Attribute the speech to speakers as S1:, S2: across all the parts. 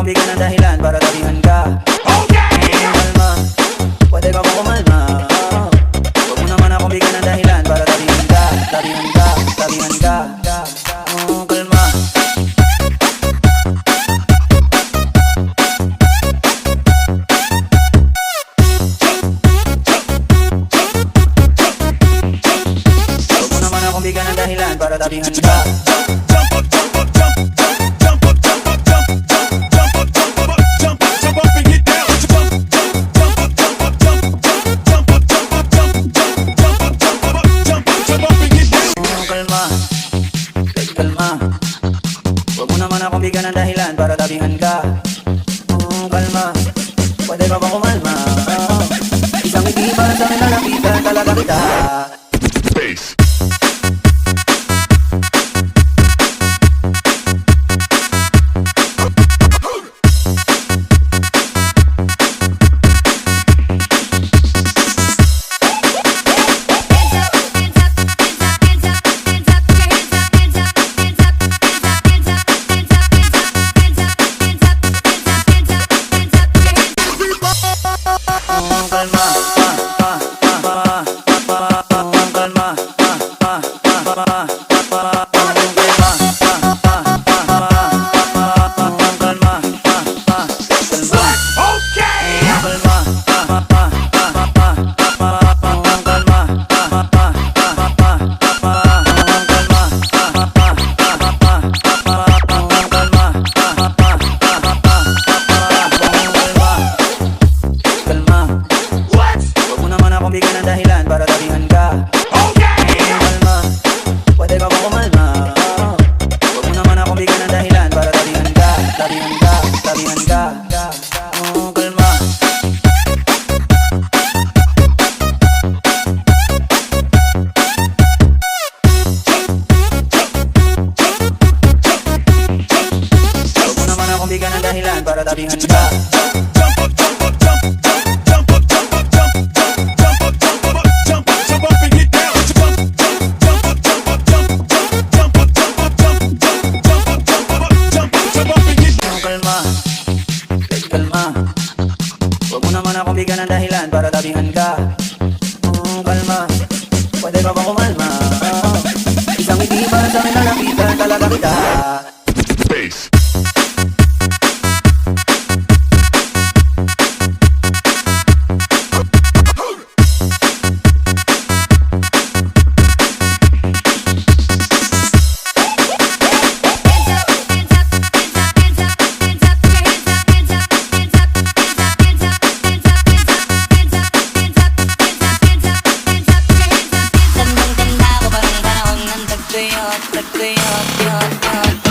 S1: akong bigyan ng dahilan para tabihan ka. Kalma, pwede ka ba kumalma? Huwag mo naman akong bigyan ng dahilan para tabihan ka. Tabihan ka, tabihan ka. Kalma. Huwag mo naman akong bigyan ng dahilan para tabihan ka. Kalma, huwag mo naman akong bigyan ng dahilan para tabihan ka. Kalma, pwede ka ba kumalma? Isang ngiti para sa akin na lapitan talaga kita. Space. Bigyan ng dahilan para tabihan ka. Kalma, pwede ka ba kumalma? Huwag mo naman akong bigyan ng dahilan para tabihan ka. Tabihan ka, tabihan ka. Kalma. Huwag mo naman akong bigyan ng dahilan para tabihan ka. Kalma, huwag mo naman akong bigyan ng dahilan para tabihan ka. Kalma, pwede ka ba kumalma? Isang ngiti para sa akin na lapitan talaga kita. Space.
S2: Tagtuyot, tagtuyot, yot, yot.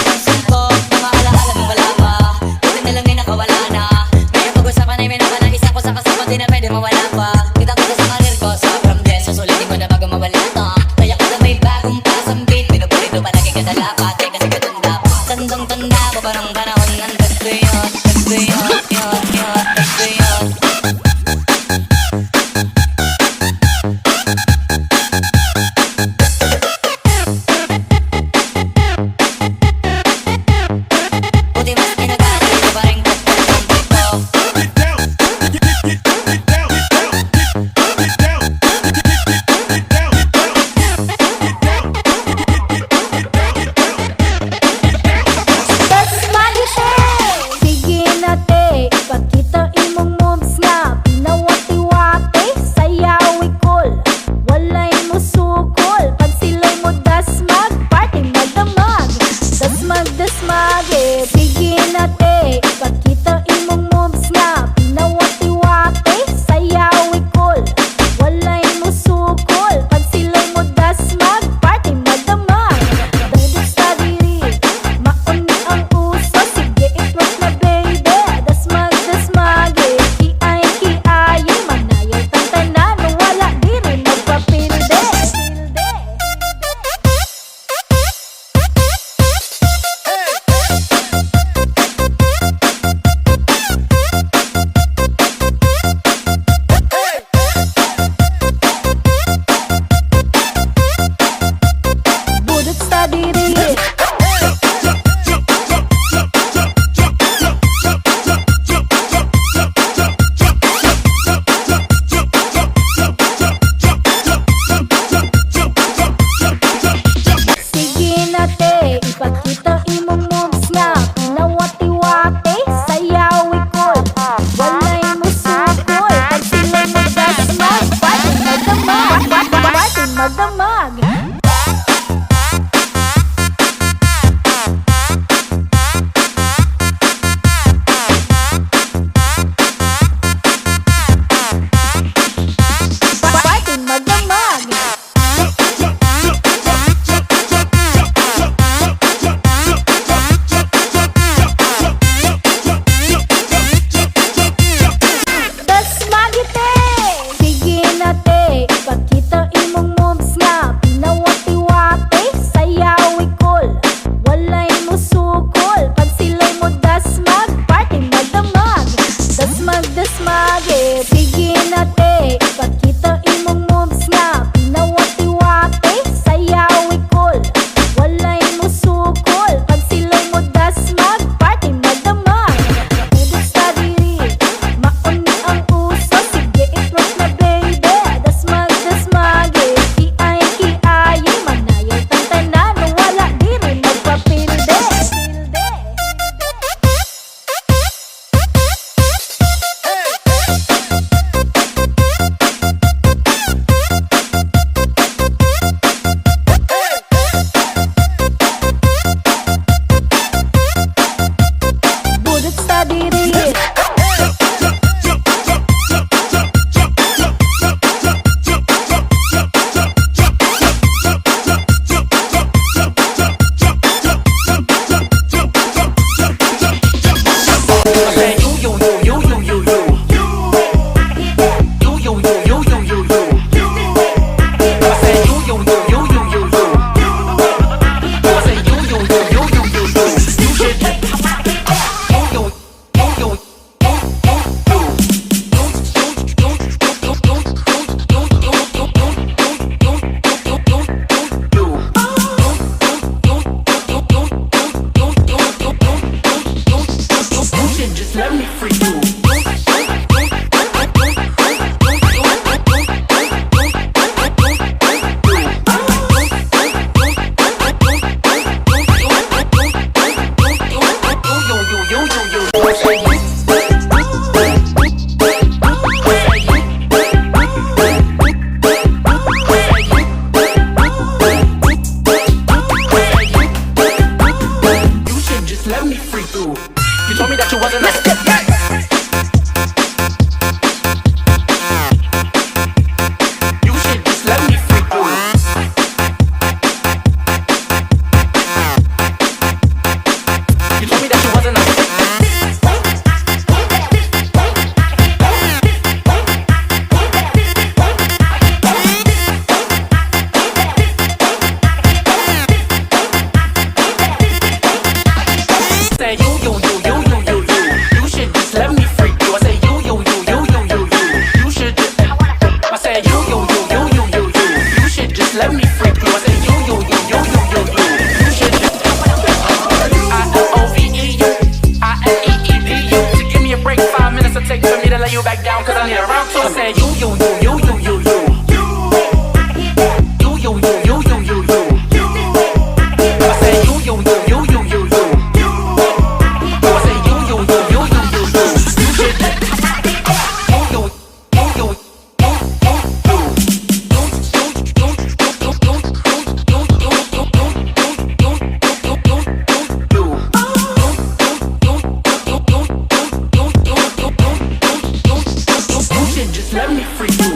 S2: pansin ko, mga alaala mo wala pa. Buti na lang ay nakawala na. Ngayon pag-usapan ay may naman ang isa ko sa kasama, di na pwede mawala pa. Kita ko sa karir ko, sobrang bless. Susulitin ko na bago mawala to. Kaya ko na may bagong pasambit. Pinupulito palagi ka dalapat. Kaya kasi katanda pa. Tandang-tanda ko parang panahon ng gusto yun. Gusto yun, yun, yun, gusto yun. Buti mas kinagari ko pa rin kapag ko.
S3: Tas magite, sige na te, ipakita imong moves nga. Pinawati-wati, sayaw ikol, walay mo sukol. Pag sila'y mo dasmag, party magdamag. Dasmag, sige na te, ipakita imong moves nga. Pinawati-wati, sayaw ikol, walay mo sukol. Pag sila'y mo dasmag, party magdamag. Dahil sa diri, mauni ang uso, sige i-twerk na baby. Dasmag, kiay, manayay tantanan, wala diri magpapilde. Budots sa diri. Sige na te, ipakita imong moves nga. Pinawati-wati, sayaw ikol, walay mo sukol. Pag sila'y magdasmag, party magdamag. Party magdamag. Party magdamag. Tas magite, sige na te, ipakita imong moves nga. Pinawati-wati, sayaw ikol, walay mo sukol. Pag sila'y mo dasmag, party magdamag. Dasmag, sige na te, ipakita imong moves nga. Pinawati-wati, sayaw ikol, walay mo sukol. Pag sila'y mo dasmag, party magdamag. Budots sa diri, mauni ang uso, sige i-twerk na baby. Dasmag, kiay, manayay tantanan, wala diri magpapilde. Budots sa diri.
S1: say you, you, you, you, you, you, you. You, you, you, you, you, you, you. I say you, you, you, you, you, you, you. I say you, you, you, you, you, you, you. You should you, you, you, you. Just let me free you.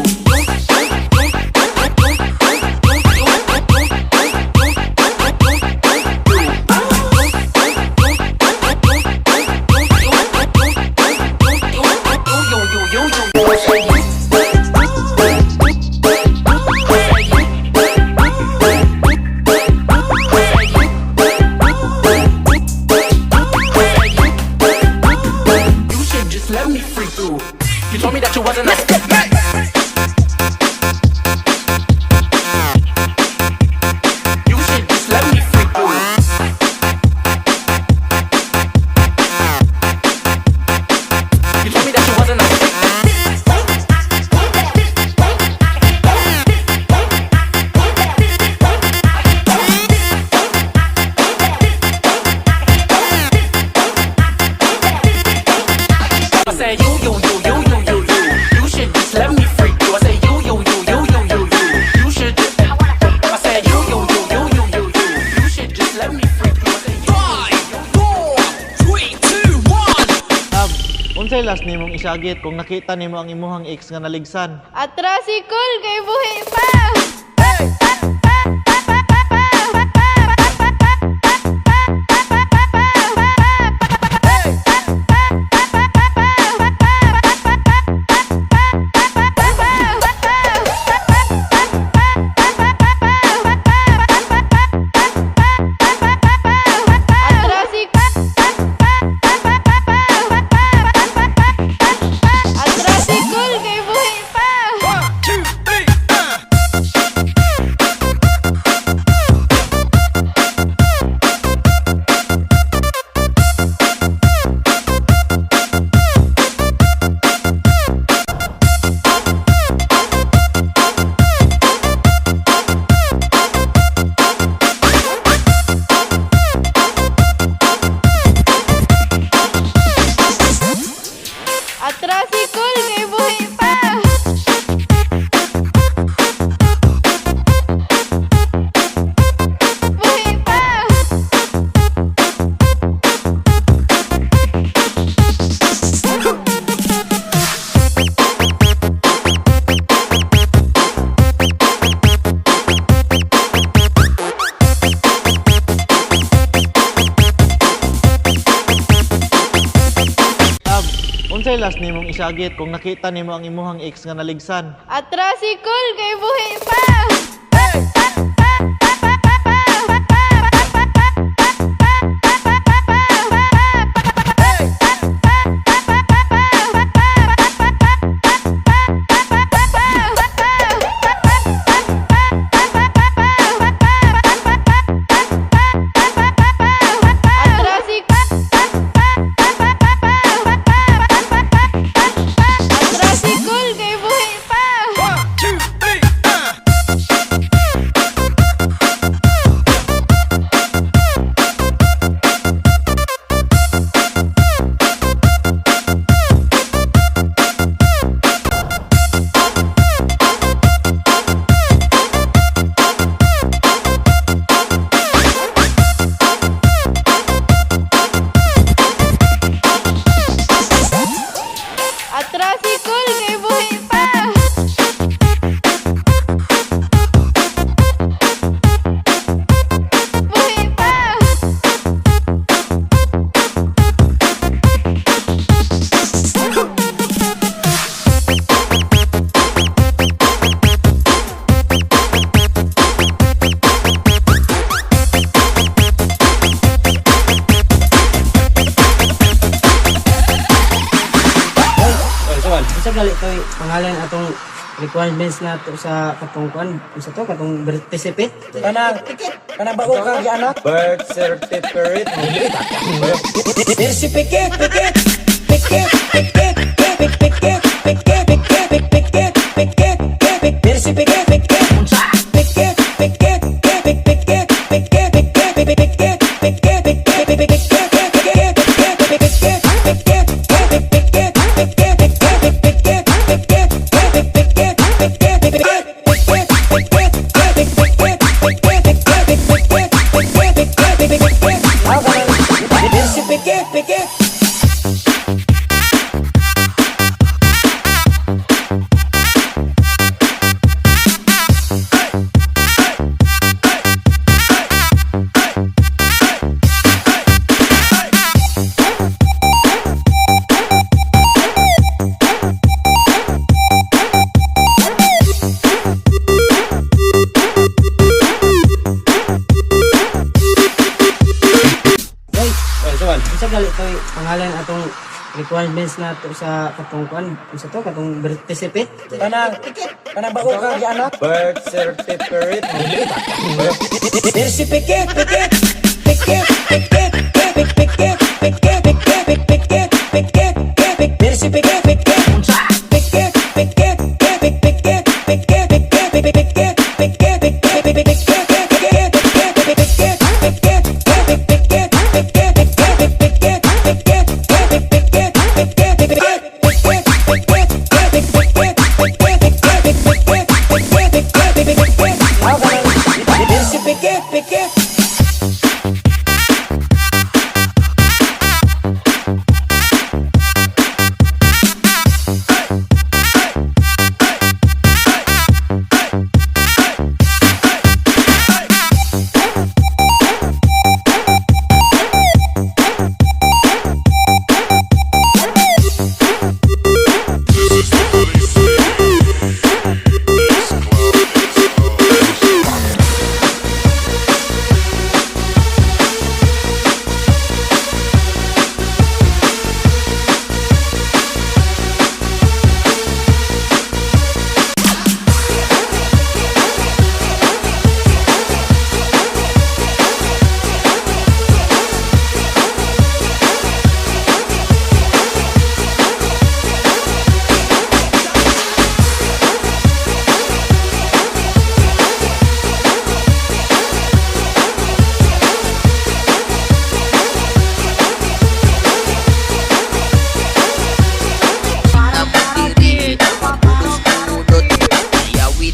S1: You should just let me free through. You told me that you wasn't a You should just let me free through. You told me that you wasn't a I said you, you, you, you, you, you, you. You should just let me free through. I said you, you, you, you, you, you, you. You should just I said you, you, you, you, you, you, you. You should just let me free through. I said you,
S4: 5, 4, 3, 2, 1. Unsay last nimong isagit kung nakita nimo ang imuhang ex nga naligsan?
S3: Atrasikol kay buhi pa. Atrasikol kay buhi pa. Atrasikol kay buhi pa. Buhi pa.
S4: Unsay last nimong isagit kung nakita nimo ang imuhang ex nga naligsan?
S3: Atrasikol kay buhi pa. Atrasikol kay buhi pa. Atrasikol kay buhi pa. Buhi pa.
S5: Sa gali ito'y pangalan atong requirements na to sa katong kuan sa to katong birth certificate.
S6: Kana bago ka anak? Birth certificate. Birth certificate. Suwan.
S5: Unsa gali toy pangalan atong requirements nato sa katong kuan unsa to katong birth certificate?
S6: Kanang bago ka anak. Birth certificate. Birth certificate.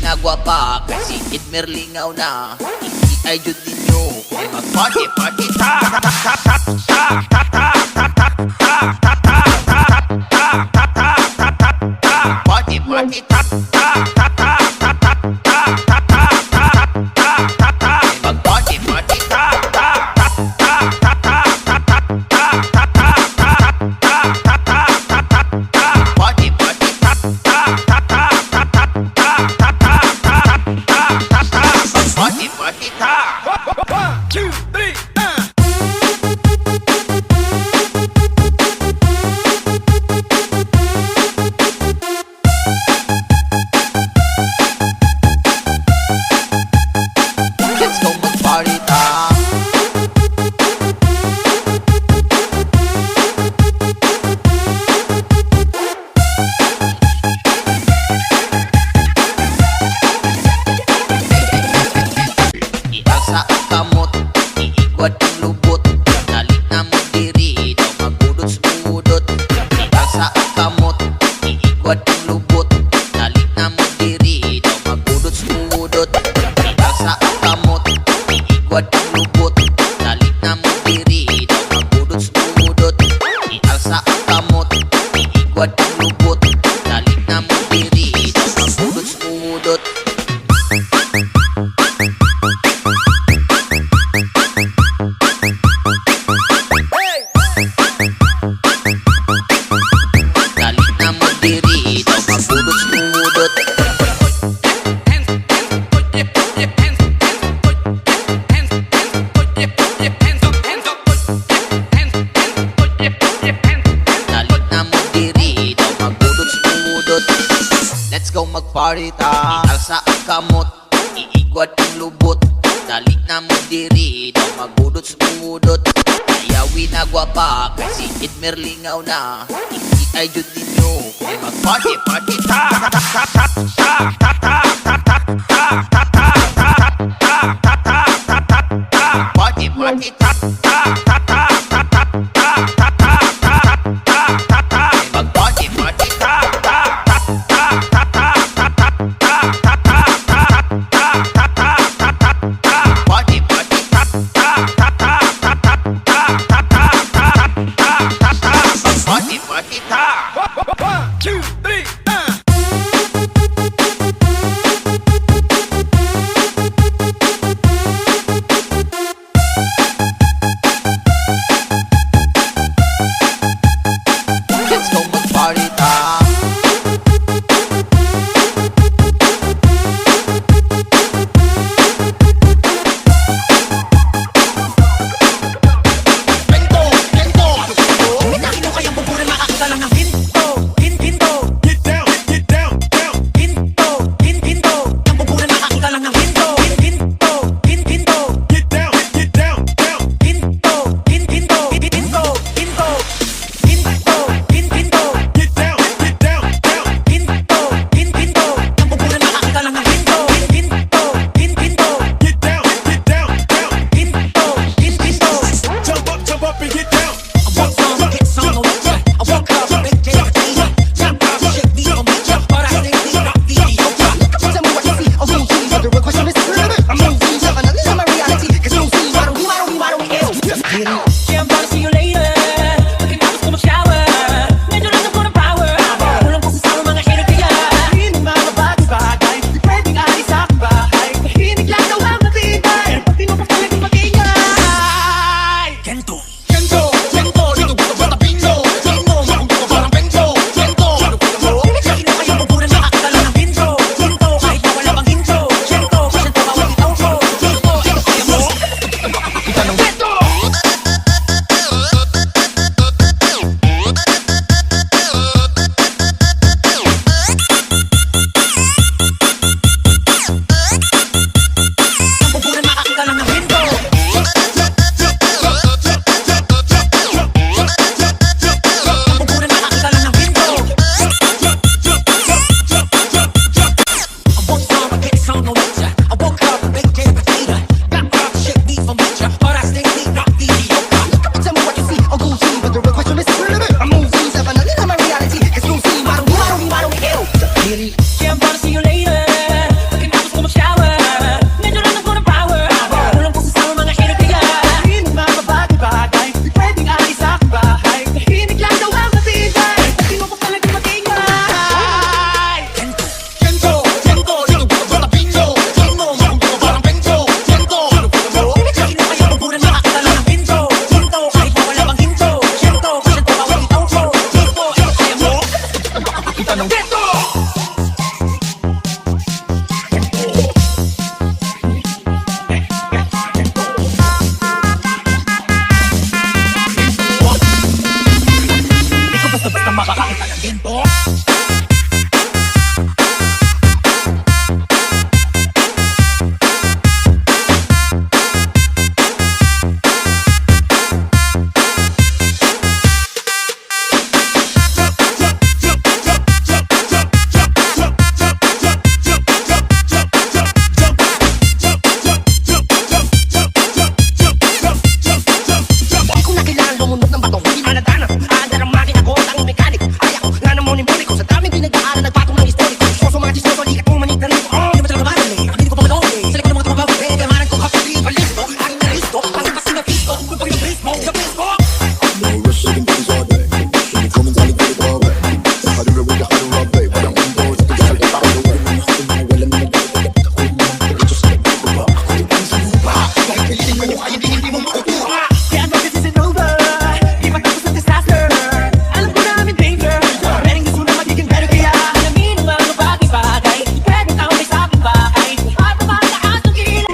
S7: Nagwapa kasi itmerlingaw na hindi ay jud ninyo kung mag-party party ta party party ta mag-party party ta party party ta party party ta 1, 2, 3 Let's go mag-party ta Iasa ang kamot, iigwad ang lubot Nalit na mo diri, daw magbudots budot Iasa ang kamot, iigwad ang lubot Nalit na mo diri, daw magbudots budot Iasa ang kamot, iigwad ang lubot Nalit na mo diri, daw magbudots budot Iasa ang kamot, iigwad ang lubot Nalit na mo diri, daw magbudots budot Nalit na mo diri, daw magbudots budot Nalit na mo diri, daw magbudots budot Let's go mag-party ta Italsa ang kamot, iigwad ang lubot Nalit na mo diri, daw magbudots budot Ayawi na gwapa, kasi itmerlingaw na Hindi ay jud ninyo, kung mag-party party ta Party party ta mag-party party ta party party ta party party ta 1, 2, 3
S8: ang bato, hindi manadana. Aandar ang makina ko, tanging mekaniko. Ay ako, nga naman yung buli ko. Sa daming pinag-aaral, nagpatong ng historiko. Soso mga chismoso, likat mong manita rito. Hindi ba talaga madali? Hindi ko pa malawali. Sa likod ng mga tumabawi, kamaran ko kapili. Balisto, aking naristo, pangit kasi na pisto. Kung pag yung brismo, the brismo.
S9: No rush, shaking booties all day. When you come and tell it, get it all way. I do it with the I don't love, babe. But I'm indoors, I can just like follow the way. I'm not well, I'm not gonna get the cool man. It's just like a pop. Kahit ang salupa, kahit pilitin mo, ay hindi mo makukuha.
S8: Kaya no, this isn't over. Di matapos ang disaster. Alam ko na I'm in danger. Meron gusto na magiging better kaya alamin ang mga bagay-bagay. Pwede tao may sabing bagay. At mataas ang gilang.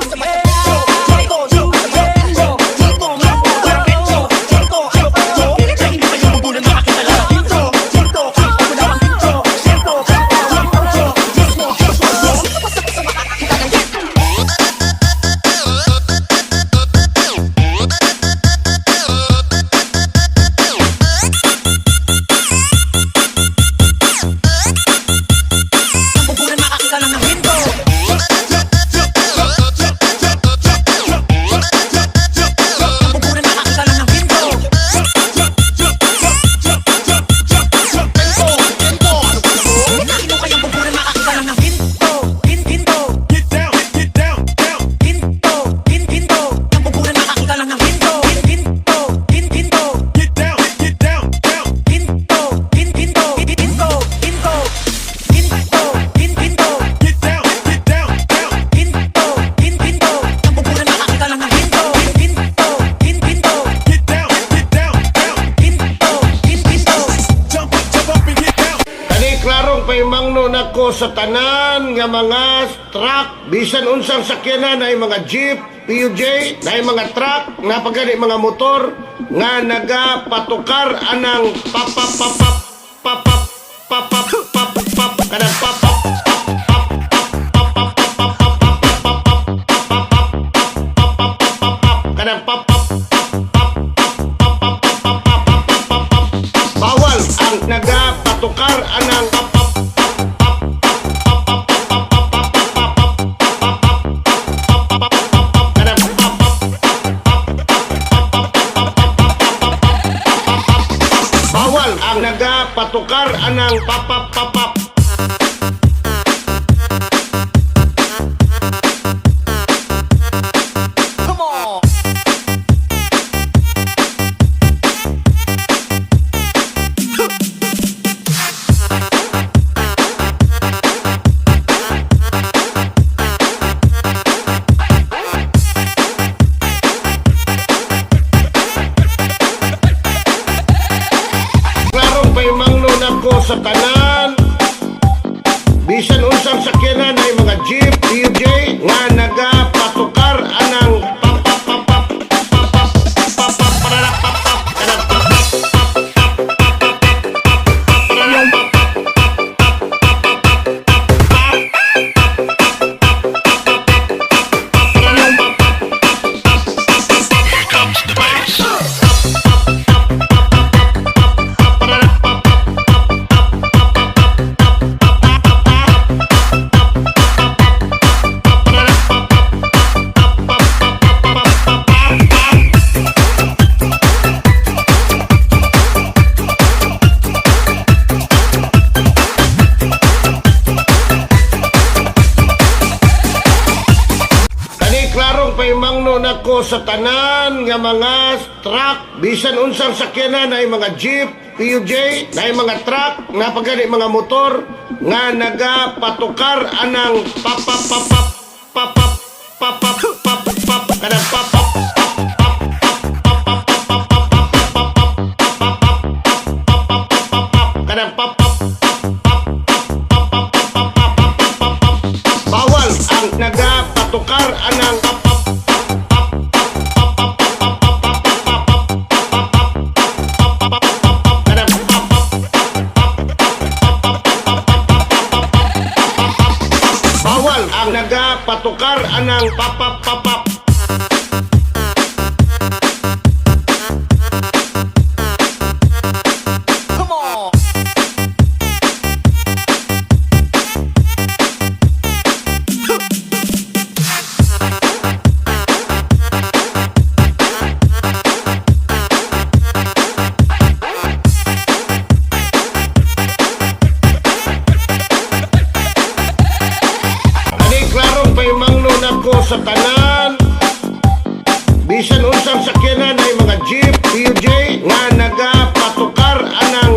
S10: Paimangno nako sa tanan nga mga truck bisan unsang sakyanan ay mga jeep, PUJ, na mga truck na pagani mga motor nga nagapatukar anang papap kanang papap kanang papap bawal ang nagapatukar anang ang nagapatukar anang papap. Come on. Sa tanan bisan unsang sakyanan ay mga jeep, PUJ nga nagapatukar anang paimangno nako sa tanan nga mga truck bisan unsang sakyanan ay mga jeep, PUJ, na mga truck na pagani mga motor nga nagapatukar anang papap kanang papap kanang papap bawal ang nagapatukar anang ang nagapatukar anang papap. Come on. nga nagapatukar anang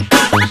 S3: Ay,